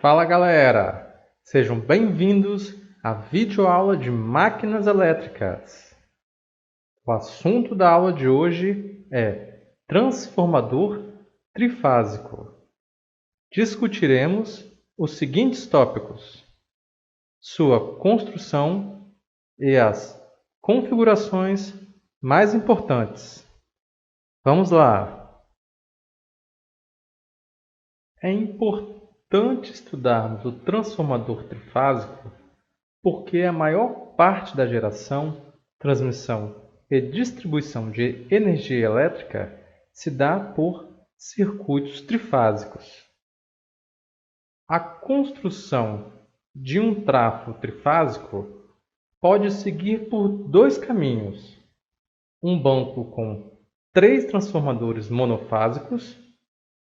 Fala galera, sejam bem-vindos à videoaula de máquinas elétricas. O assunto da aula de hoje é transformador trifásico. Discutiremos os seguintes tópicos: sua construção e as configurações mais importantes. Vamos lá! É importante estudarmos o transformador trifásico porque a maior parte da geração, transmissão e distribuição de energia elétrica se dá por circuitos trifásicos. A construção de um trafo trifásico pode seguir por dois caminhos: um banco com 3 transformadores monofásicos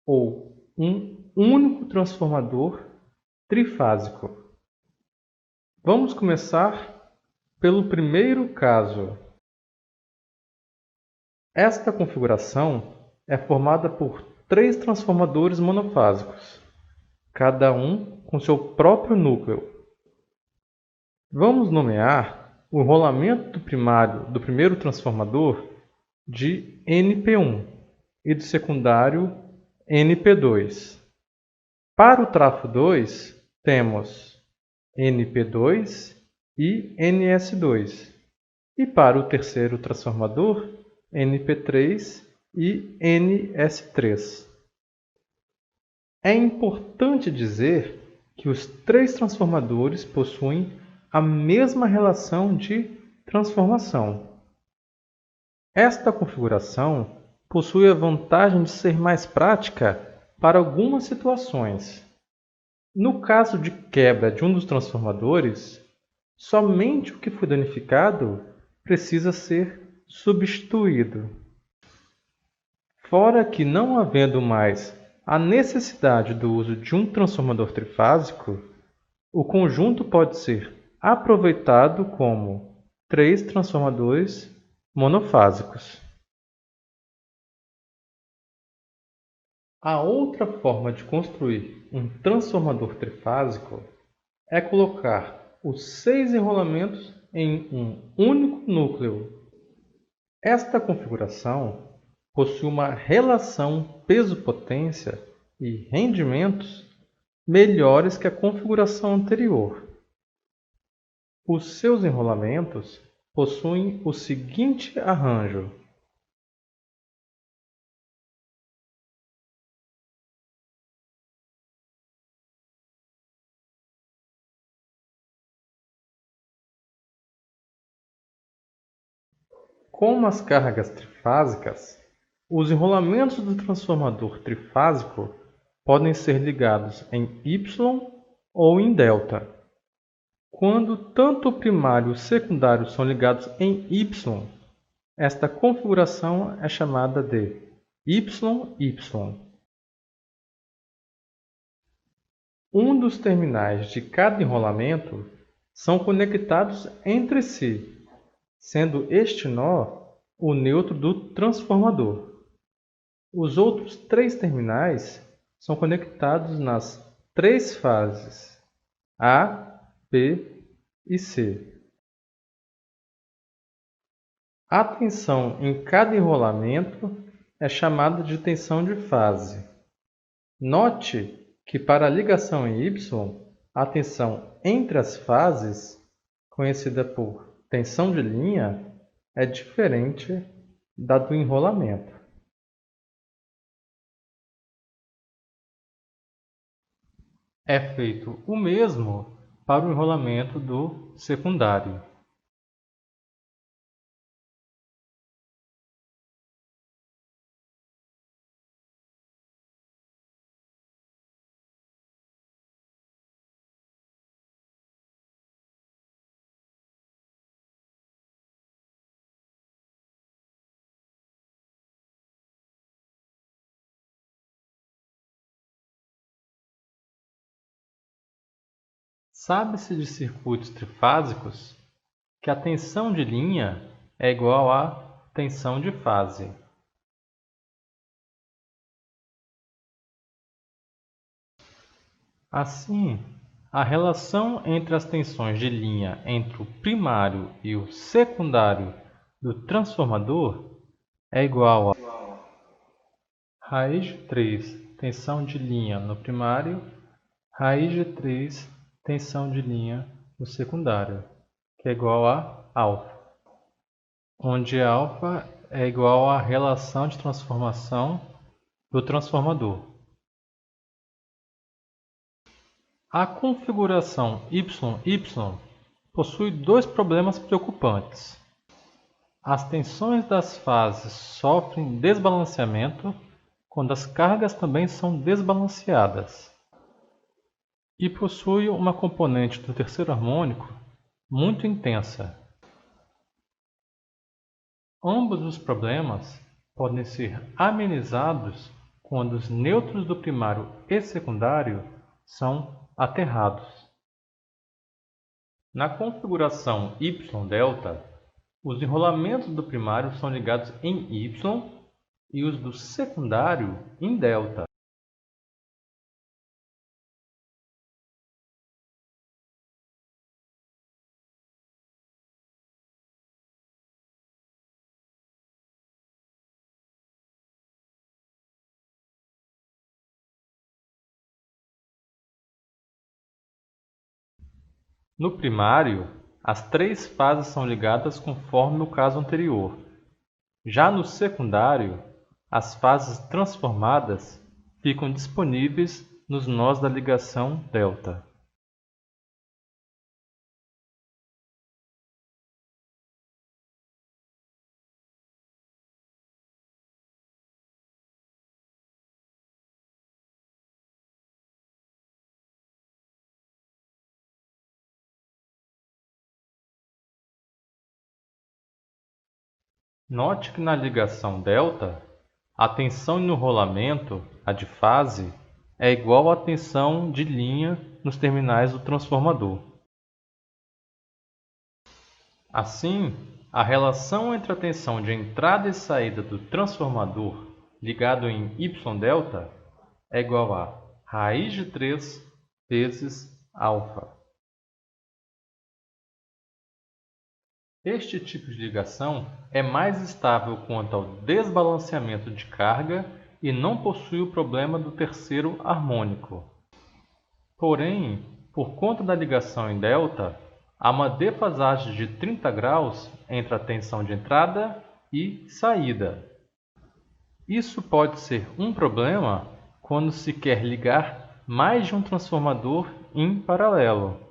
ou um único transformador trifásico. Vamos começar pelo primeiro caso. Esta configuração é formada por 3 transformadores monofásicos, cada um com seu próprio núcleo. Vamos nomear o enrolamento do primário do primeiro transformador de NP1 e do secundário NP2. Para o trafo 2, temos NP2 e NS2. E para o terceiro transformador, NP3 e NS3. É importante dizer que os 3 transformadores possuem a mesma relação de transformação. Esta configuração possui a vantagem de ser mais prática para algumas situações. No caso de quebra de um dos transformadores, somente o que foi danificado precisa ser substituído. Fora que, não havendo mais a necessidade do uso de um transformador trifásico, o conjunto pode ser aproveitado como 3 transformadores monofásicos. A outra forma de construir um transformador trifásico é colocar os 6 enrolamentos em um único núcleo. Esta configuração possui uma relação peso-potência e rendimentos melhores que a configuração anterior. Os seus enrolamentos possuem o seguinte arranjo: como as cargas trifásicas, os enrolamentos do transformador trifásico podem ser ligados em Y ou em delta. Quando tanto o primário e o secundário são ligados em Y, esta configuração é chamada de YY. Um dos terminais de cada enrolamento são conectados entre si, sendo este nó o neutro do transformador. Os outros 3 terminais são conectados nas 3 fases A, B e C. A tensão em cada enrolamento é chamada de tensão de fase. Note que para a ligação em Y, a tensão entre as fases, conhecida por tensão de linha, é diferente da do enrolamento. É feito o mesmo para o enrolamento do secundário. Sabe-se de circuitos trifásicos que a tensão de linha é igual à tensão de fase. Assim, a relação entre as tensões de linha entre o primário e o secundário do transformador é igual a raiz de 3 tensão de linha no primário, raiz de 3 tensão de linha no secundário, que é igual a alfa, onde alfa é igual à relação de transformação do transformador. A configuração YY possui dois problemas preocupantes. As tensões das fases sofrem desbalanceamento quando as cargas também são desbalanceadas. E possui uma componente do terceiro harmônico muito intensa. Ambos os problemas podem ser amenizados quando os nêutrons do primário e secundário são aterrados. Na configuração Y-delta, os enrolamentos do primário são ligados em Y e os do secundário em delta. No primário, as três fases são ligadas conforme o caso anterior. Já no secundário, as fases transformadas ficam disponíveis nos nós da ligação delta. Note que na ligação delta, a tensão no rolamento, a de fase, é igual à tensão de linha nos terminais do transformador. Assim, a relação entre a tensão de entrada e saída do transformador ligado em Y-delta é igual a raiz de 3 vezes alfa. Este tipo de ligação é mais estável quanto ao desbalanceamento de carga e não possui o problema do terceiro harmônico. Porém, por conta da ligação em delta, há uma defasagem de 30 graus entre a tensão de entrada e saída. Isso pode ser um problema quando se quer ligar mais de um transformador em paralelo.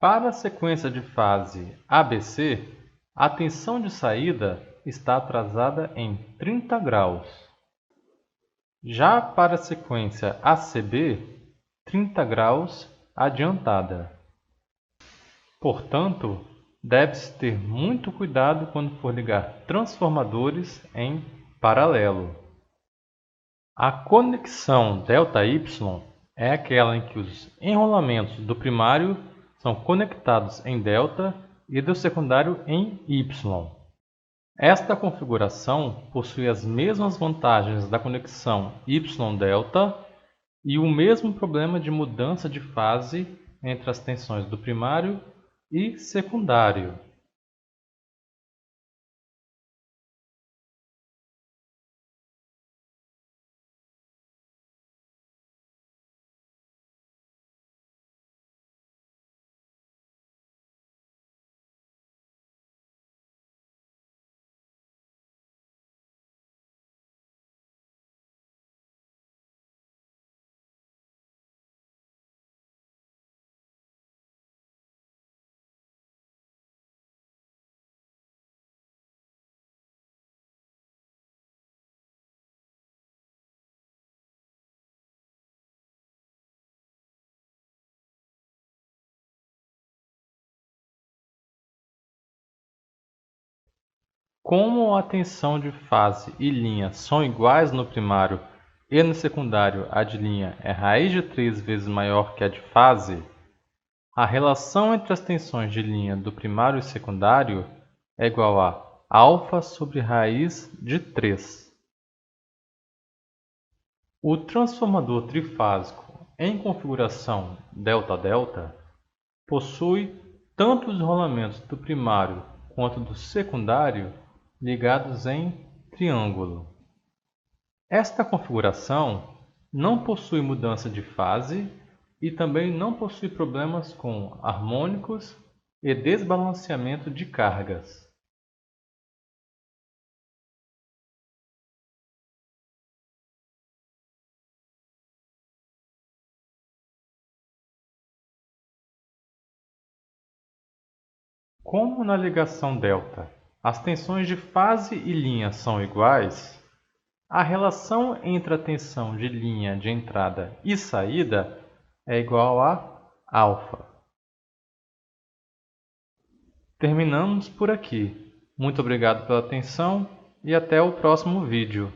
Para a sequência de fase ABC, a tensão de saída está atrasada em 30 graus. Já para a sequência ACB, 30 graus adiantada. Portanto, deve-se ter muito cuidado quando for ligar transformadores em paralelo. A conexão ΔY é aquela em que os enrolamentos do primário são conectados em delta e do secundário em Y. Esta configuração possui as mesmas vantagens da conexão Y-delta e o mesmo problema de mudança de fase entre as tensões do primário e secundário. Como a tensão de fase e linha são iguais no primário e no secundário a de linha é raiz de 3 vezes maior que a de fase, a relação entre as tensões de linha do primário e secundário é igual a alfa sobre raiz de 3. O transformador trifásico em configuração delta-delta possui tanto os rolamentos do primário quanto do secundário ligados em triângulo. Esta configuração não possui mudança de fase e também não possui problemas com harmônicos e desbalanceamento de cargas. Como na ligação delta as tensões de fase e linha são iguais, a relação entre a tensão de linha de entrada e saída é igual a alfa. Terminamos por aqui. Muito obrigado pela atenção e até o próximo vídeo.